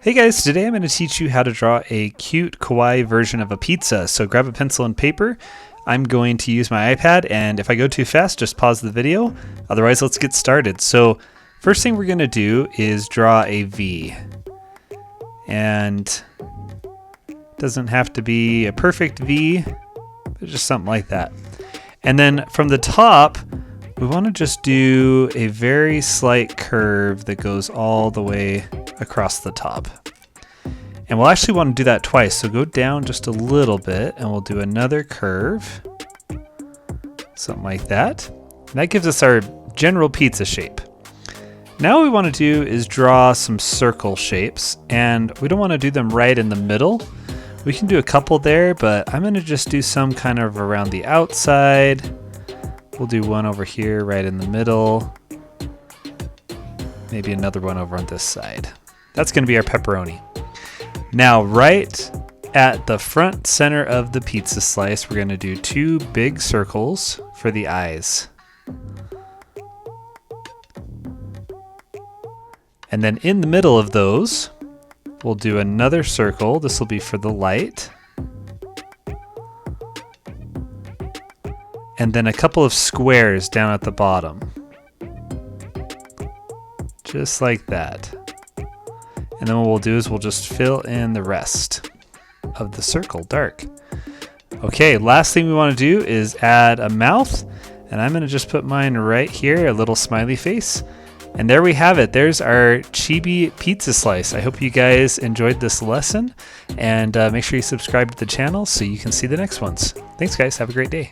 Hey guys, today I'm going to teach you how to draw a cute kawaii version of a pizza. So grab a pencil and paper. I'm going to use my iPad, and if I go too fast, just pause the video. Otherwise, let's get started. So first thing we're going to do is draw a V. And it doesn't have to be a perfect V, but just something like that. And then from the top, we want to just do a very slight curve that goes all the way across the top. And we'll actually want to do that twice, so go down just a little bit and we'll do another curve. Something like that. And that gives us our general pizza shape. Now what we want to do is draw some circle shapes, and we don't want to do them right in the middle. We can do a couple there, but I'm going to just do some kind of around the outside. We'll do one over here right in the middle. Maybe another one over on this side. That's going to be our pepperoni. Now right at the front center of the pizza slice, we're going to do two big circles for the eyes. And then in the middle of those, we'll do another circle. This will be for the light. And then a couple of squares down at the bottom. Just like that. And then what we'll do is we'll just fill in the rest of the circle dark. Okay, last thing we want to do is add a mouth. And I'm going to just put mine right here, a little smiley face. And there we have it. There's our chibi pizza slice. I hope you guys enjoyed this lesson. And make sure you subscribe to the channel so you can see the next ones. Thanks guys, have a great day.